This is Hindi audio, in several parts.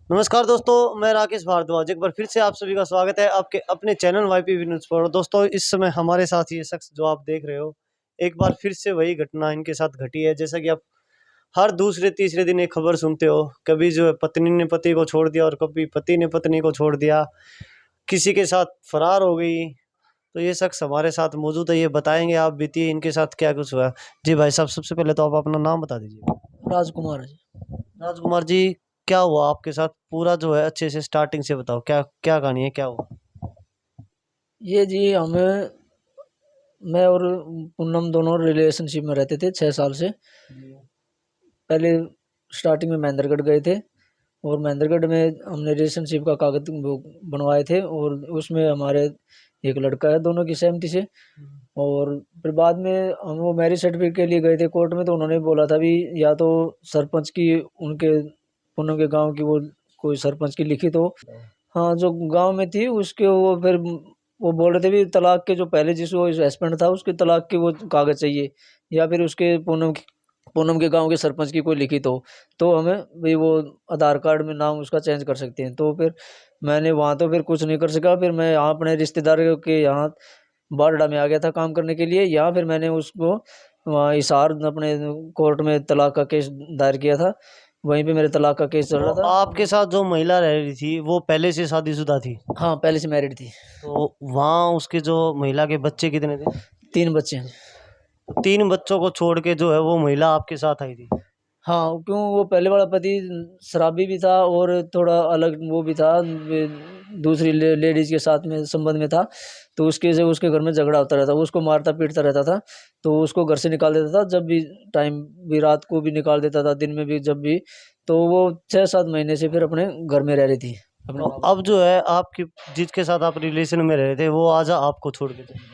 नमस्कार दोस्तों, मैं राकेश भारद्वाज एक बार फिर से आप सभी का स्वागत है आपके अपने चैनल वाईपी न्यूज़ पर। दोस्तों, इस समय हमारे साथ ये शख्स जो आप देख रहे हो, एक बार फिर से वही घटना इनके साथ घटी है। जैसा कि आप हर दूसरे तीसरे दिन एक खबर सुनते हो, कभी जो है पत्नी ने पति को छोड़ दिया और कभी पति ने पत्नी को छोड़ दिया, किसी के साथ फरार हो गई। तो ये शख्स हमारे साथ मौजूद है, ये बताएंगे आप बीती इनके साथ क्या कुछ हुआ। जी भाई साहब, सबसे पहले तो आप अपना नाम बता दीजिए। राजकुमार है जी। राजकुमार जी, क्या हुआ आपके साथ? पूरा जो है अच्छे से स्टार्टिंग से बताओ, क्या क्या कहानी है, क्या हुआ? ये जी हमें मैं और पूनम दोनों रिलेशनशिप में रहते थे 6 साल से। पहले स्टार्टिंग में महेंद्रगढ़ गए थे और महेंद्रगढ़ में हमने रिलेशनशिप का कागज वो बनवाए थे और उसमें हमारे एक लड़का है, दोनों की सहमति से। और फिर बाद में हम वो मैरिज सर्टिफिकेट के लिए गए थे कोर्ट में, तो उन्होंने बोला था भी या तो सरपंच की उनके पूनम के गांव की वो कोई सरपंच की लिखित हो। हाँ, जो गांव में थी उसके वो फिर वो बोल रहे थे भी तलाक के जो पहले जिसको हस्बैंड था उसके तलाक के वो कागज चाहिए, या फिर उसके पूनम के गांव के सरपंच की कोई लिखित हो तो हमें भी वो आधार कार्ड में नाम उसका चेंज कर सकते हैं। तो फिर मैंने वहाँ तो फिर कुछ नहीं कर सका, फिर मैं यहाँ अपने रिश्तेदार के यहाँ बारडा में आ गया था काम करने के लिए। यहाँ फिर मैंने उसको वहाँ हिसार अपने कोर्ट में तलाक का केस दायर किया था, वहीं पे मेरे तलाक का केस चल तो रहा था। आपके साथ जो महिला रह रही थी वो पहले से शादीशुदा थी? हाँ, पहले से मैरिड थी। तो वहाँ उसके जो महिला के बच्चे कितने थे? 3 बच्चे हैं। तो 3 बच्चों को छोड़ के जो है वो महिला आपके साथ आई थी? हाँ, क्यों वो पहले वाला पति शराबी भी था और थोड़ा अलग वो भी था, दूसरी लेडीज के साथ में संबंध में था। तो उसके से उसके घर में झगड़ा होता रहता, वो उसको मारता पीटता रहता था। तो उसको घर से निकाल देता था, जब भी टाइम भी रात को भी निकाल देता था, दिन में भी जब भी। तो वो 6-7 महीने से फिर अपने घर में रह रही थी अपने तो माँ बाप। अब जो है आपकी जिसके साथ आप रिलेशन में रह रहे थे वो आज आपको छोड़ के चले गए?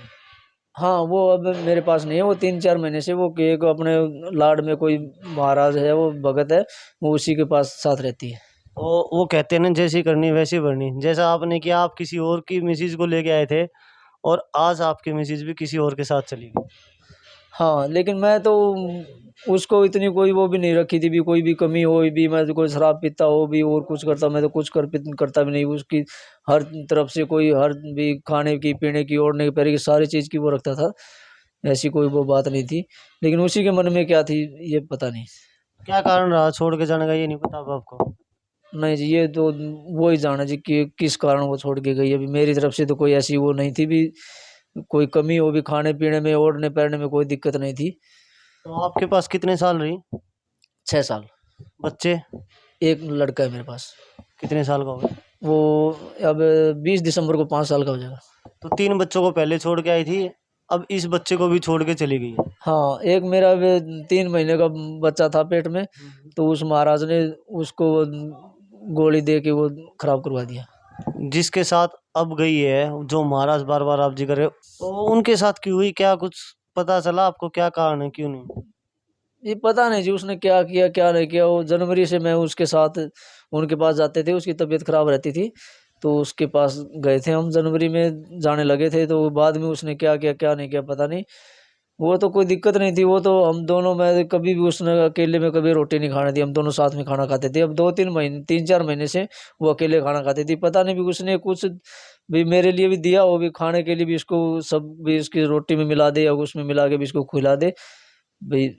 हाँ, वो अब मेरे पास नहीं है, वो 3-4 महीने से वो एक अपने लाड में कोई महाराज है, वो भगत है, वो उसी के पास साथ रहती है। तो वो कहते हैं ना, जैसी करनी वैसी भरनी। जैसा आपने किया, आप किसी और की मिसेज को लेके आए थे और आज आपकी मिसेज भी किसी और के साथ चली गई। हाँ, लेकिन मैं तो उसको इतनी कोई वो भी नहीं रखी थी भी, कोई भी कमी हो भी, मैं तो कोई शराब पीता हो भी और कुछ करता, मैं तो कुछ करता भी नहीं उसकी। हर तरफ से कोई हर भी खाने की पीने की ओढ़ने की पहने की सारी चीज़ की वो रखता था, ऐसी कोई वो बात नहीं थी। लेकिन उसी के मन में क्या थी ये पता नहीं। क्या कारण रहा छोड़ के जाने का, ये नहीं पता अब आपको? नहीं जी, ये तो वो ही जाना जी कि किस कारण वो छोड़ के गई। अभी मेरी तरफ से तो कोई ऐसी वो नहीं थी भी, कोई कमी हो भी खाने पीने में ओढ़ने पहनने में कोई दिक्कत नहीं थी। तो आपके पास कितने साल रही? 6 साल। बच्चे? एक लड़का है मेरे पास। कितने साल का हो गया? वो अब 20 दिसंबर को 5 साल का हो जाएगा। तो 3 बच्चों को पहले छोड़ के आई थी, अब इस बच्चे को भी छोड़ के चली गई है। हाँ, एक मेरा भी 3 महीने का बच्चा था पेट में, तो उस महाराज ने उसको वो गोली दे के वो खराब करवा दिया। जिसके साथ अब गई है, जो महाराज बार बार आप जिक्र है, तो उनके साथ क्यों हुई? क्या कुछ पता चला आपको, क्या कारण है, क्यों नहीं? ये पता नहीं जी उसने क्या किया क्या नहीं किया। वो जनवरी से मैं उसके साथ उनके पास जाते थे, उसकी तबीयत खराब रहती थी, तो उसके पास गए थे हम, जनवरी में जाने लगे थे। तो बाद में उसने क्या किया क्या नहीं किया पता नहीं। वो तो कोई दिक्कत नहीं थी, वो तो हम दोनों में कभी भी उसने अकेले में कभी रोटी नहीं खाने दी, हम दोनों साथ में खाना खाते थे। अब 2-3 महीने 3-4 महीने से वो अकेले खाना खाती थी, पता नहीं भी उसने कुछ भी मेरे लिए भी दिया हो भी, खाने के लिए भी इसको सब भी इसकी रोटी में मिला दे या उसमें मिला के भी इसको खिला दे भाई।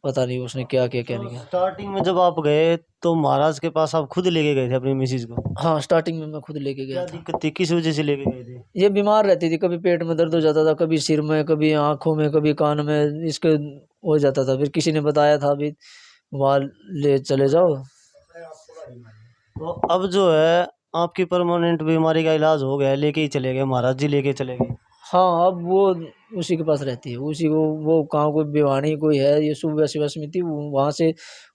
पता नहीं उसने क्या किया क्या तो नहीं किया। स्टार्टिंग में जब आप गए तो महाराज के पास आप खुद लेके गए थे अपनी मिसेज को? हाँ, स्टार्टिंग में मैं खुद लेके गया क्या था। दिक्कत थी, किस वजह से लेके गए थे? ये बीमार रहती थी, कभी पेट में दर्द हो जाता था, कभी सिर में, कभी आँखों में, कभी कान में, इसके हो जाता था। फिर किसी ने बताया था भी वहाँ ले चले जाओ। तो अब जो है आपकी परमानेंट बीमारी का इलाज हो गया है, लेके ही चले गए महाराज जी, लेके चले गए? हाँ, अब वो उसी के पास रहती है, उसी को वो कहाँ कोई भिवानी कोई है, ये सुबह से बस में थी, वहाँ से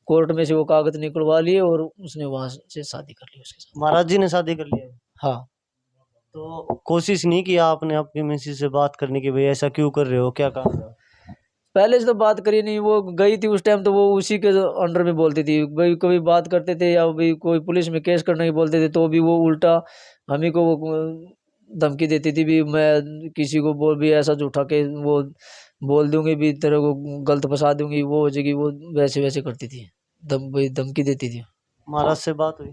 कोर्ट में से वो कागज निकलवा लिए और उसने वहाँ से शादी कर ली उसके साथ। महाराज जी ने शादी कर लिया? हाँ, तो कोशिश नहीं किया आपने अपनी मिसेज से बात करने की, भाई ऐसा क्यों कर रहे हो, क्या काम है? पहले से तो बात करी नहीं, वो गई थी उस टाइम तो वो उसी के अंडर में बोलती थी भाई, कभी बात करते थे या भाई कोई पुलिस में केस करने की बोलते थे तो भी वो उल्टा हम ही को वो धमकी देती थी भी, मैं किसी को बोल भी ऐसा झूठा के वो बोल दूंगी भी, तेरे को गलत फंसा दूंगी, वो हो जाएगी, वो वैसे वैसे करती थी, भाई धमकी देती थी। महाराज से बात हुई?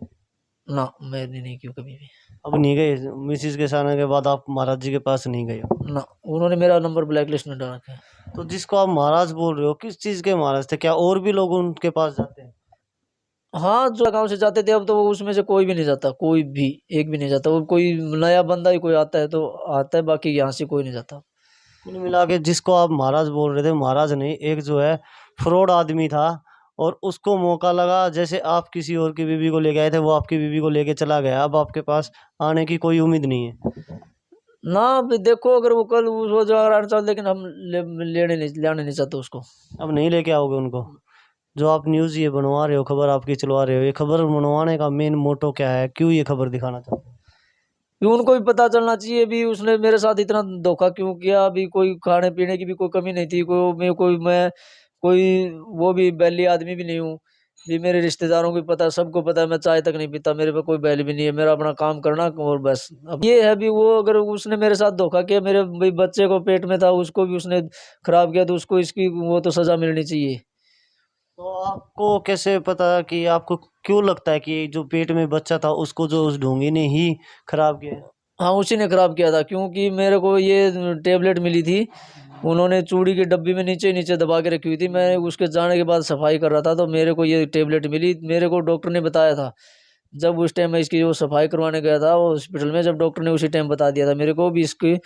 ना मैंने नहीं क्यों कभी भी। अब नहीं गए मिसिस के साथ के बाद आप महाराज जी के पास नहीं गए हो? ना, उन्होंने मेरा नंबर ब्लैक लिस्ट में डाल रखा है। तो जिसको आप महाराज बोल रहे हो किस चीज के महाराज थे? क्या और भी लोग उनके पास जाते हैं? हाँ, जो गाँव से जाते थे अब तो वो उसमें से कोई भी नहीं जाता, कोई भी एक भी नहीं जाता। वो कोई नया बंदा ही कोई आता है तो आता है, बाकी यहाँ से कोई नहीं जाता। कुल मिला के जिसको आप महाराज बोल रहे थे, महाराज नहीं, एक जो है फ्रॉड आदमी था और उसको मौका लगा। जैसे आप किसी और की बीवी को लेके आए थे, वो आपकी बीवी को लेके चला गया। अब आपके पास आने की कोई उम्मीद नहीं है। ना, अभी देखो अगर वो कल वो जो आना चाहते, लेकिन हम लेने नहीं चाहते उसको। अब नहीं लेके आओगे उनको? जो आप न्यूज़ ये बनवा रहे हो, खबर आपकी चलवा रहे हो, ये खबर बनवाने का मेन मोटो क्या है? क्यों ये खबर दिखाना चाहते हो? कि उनको भी पता चलना चाहिए भी उसने मेरे साथ इतना धोखा क्यों किया। अभी कोई खाने पीने की भी कोई कमी नहीं थी, मैं कोई वो भी बैली आदमी भी नहीं हूँ। भी मेरे रिश्तेदारों को भी पता है, सबको पता है मैं चाय तक नहीं पीता, मेरे पे कोई बैल भी नहीं है, मेरा अपना काम करना और बस। अब ये है भी वो अगर उसने मेरे साथ धोखा किया, मेरे भाई बच्चे को पेट में था उसको भी उसने खराब किया, तो उसको इसकी वो तो सजा मिलनी चाहिए। तो आपको कैसे पता कि आपको क्यों लगता है कि जो पेट में बच्चा था उसको जो उस ढोंगी ने ही खराब किया है? हाँ, उसी ने खराब किया था, क्योंकि मेरे को ये टेबलेट मिली थी। उन्होंने चूड़ी की डब्बी में नीचे नीचे दबा के रखी हुई थी। मैं उसके जाने के बाद सफाई कर रहा था तो मेरे को ये टेबलेट मिली। मेरे को डॉक्टर ने बताया था, जब उस टाइम मैं इसकी वो सफाई करवाने गया था वो हॉस्पिटल में, जब डॉक्टर ने उसी टाइम बता दिया था मेरे को भी इसकी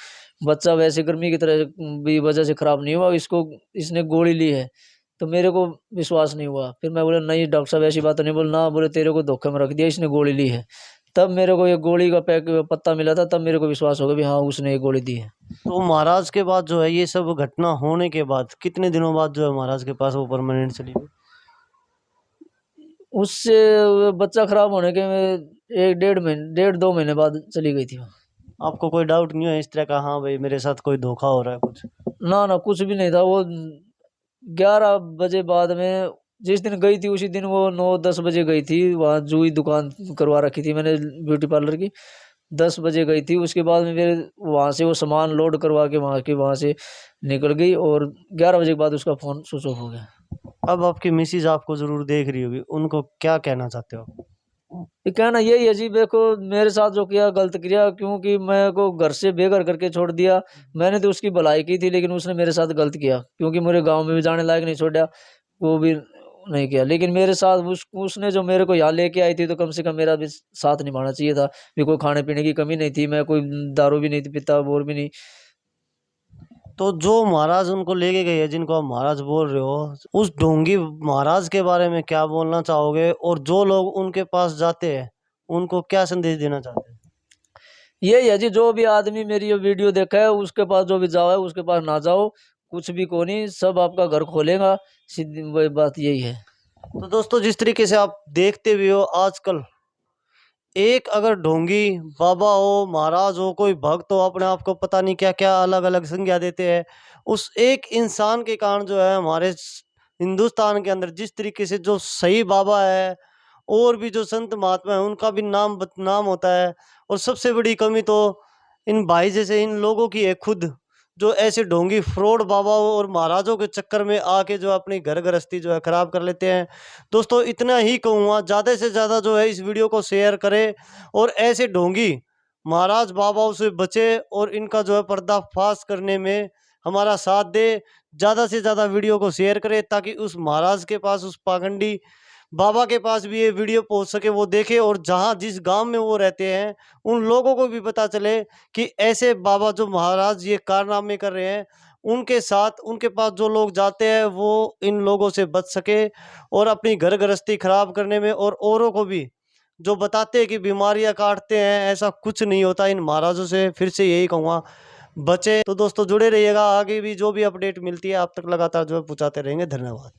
बच्चा वैसे गर्मी की तरह भी वजह से खराब नहीं हुआ, इसको इसने गोली ली है। तो मेरे को विश्वास नहीं हुआ। फिर मैं बोला नहीं डॉक्टर साहब ऐसी बात तो नहीं। बोल ना, बोले तेरे को धोखे में रख दिया, इसने गोली ली है। तब मेरे को ये गोली का पैक पत्ता मिला था, तब मेरे को विश्वास हो गया भी हाँ उसने ये गोली दी है। तो महाराज के बाद जो है ये सब घटना होने के बाद कितने दिनों बाद जो है महाराज के पास वो परमानेंट चली गई? उससे बच्चा खराब होने के 1 डेढ़ महीने 1.5 2 महीने बाद चली गई थी वो। आपको कोई डाउट नहीं है इस तरह का, हाँ भाई मेरे साथ कोई धोखा हो रहा है कुछ? ना ना, कुछ भी नहीं था। वो 11 बजे बाद में जिस दिन गई थी उसी दिन वो 9 10 बजे गई थी। वहाँ जुई दुकान करवा रखी थी मैंने ब्यूटी पार्लर की। 10 बजे गई थी, उसके बाद में फिर वहाँ से वो सामान लोड करवा के वहाँ से निकल गई, और 11 बजे के बाद उसका फ़ोन स्विच ऑफ हो गया। अब आपकी मिसिज आपको जरूर देख रही होगी, उनको क्या कहना चाहते हो? ये कहना यही है जी, देखो मेरे साथ जो किया गलत किया, क्योंकि मैं को घर से बेघर करके छोड़ दिया। मैंने तो उसकी भलाई की थी, लेकिन उसने मेरे साथ गलत किया, क्योंकि मेरे गांव में भी जाने लायक नहीं छोड़ा, वो भी नहीं किया। लेकिन मेरे साथ उसने जो मेरे को यहाँ लेके आई थी, तो कम से कम मेरा भी साथ निभाना चाहिए था। भी कोई खाने पीने की कमी नहीं थी, मैं कोई दारू भी नहीं पीता और भी नहीं। तो जो महाराज उनको लेके गए हैं, जिनको आप महाराज बोल रहे हो, उस ढोंगी महाराज के बारे में क्या बोलना चाहोगे? और जो लोग उनके पास जाते हैं उनको क्या संदेश देना चाहते हैं? यही है जी, जो भी आदमी मेरी ये वीडियो देखा है उसके पास जो भी जाओ है उसके पास ना जाओ, कुछ भी को नहीं, सब आपका घर खोलेगा। सीधी वही बात यही है। तो दोस्तों जिस तरीके से आप देखते भी हो आजकल, एक अगर ढोंगी बाबा हो, महाराज हो, कोई भक्त हो, अपने आप को पता नहीं क्या क्या अलग अलग संज्ञा देते हैं, उस एक इंसान के कारण जो है हमारे हिंदुस्तान के अंदर जिस तरीके से जो सही बाबा है और भी जो संत महात्मा है उनका भी नाम बदनाम होता है। और सबसे बड़ी कमी तो इन भाई जैसे इन लोगों की है खुद, जो ऐसे ढोंगी फ्रॉड बाबाओं और महाराजों के चक्कर में आके जो अपनी घर गृहस्थी जो है खराब कर लेते हैं। दोस्तों इतना ही कहूँगा, ज़्यादा से ज़्यादा जो है इस वीडियो को शेयर करें और ऐसे ढोंगी महाराज बाबाओं से बचे और इनका जो है पर्दाफाश करने में हमारा साथ दे। ज़्यादा से ज़्यादा वीडियो को शेयर करें ताकि उस महाराज के पास, उस पाखंडी बाबा के पास भी ये वीडियो पहुंच सके, वो देखे और जहां जिस गांव में वो रहते हैं उन लोगों को भी पता चले कि ऐसे बाबा जो महाराज ये कारनामे कर रहे हैं, उनके साथ उनके पास जो लोग जाते हैं वो इन लोगों से बच सके और अपनी घर गृहस्थी खराब करने में, और औरों को भी जो बताते हैं कि बीमारियां काटते हैं, ऐसा कुछ नहीं होता इन महाराजों से। फिर से यही कहूँगा, बचे। तो दोस्तों जुड़े रहिएगा, आगे भी जो भी अपडेट मिलती है आप तक लगातार जो है पहुँचाते रहेंगे। धन्यवाद।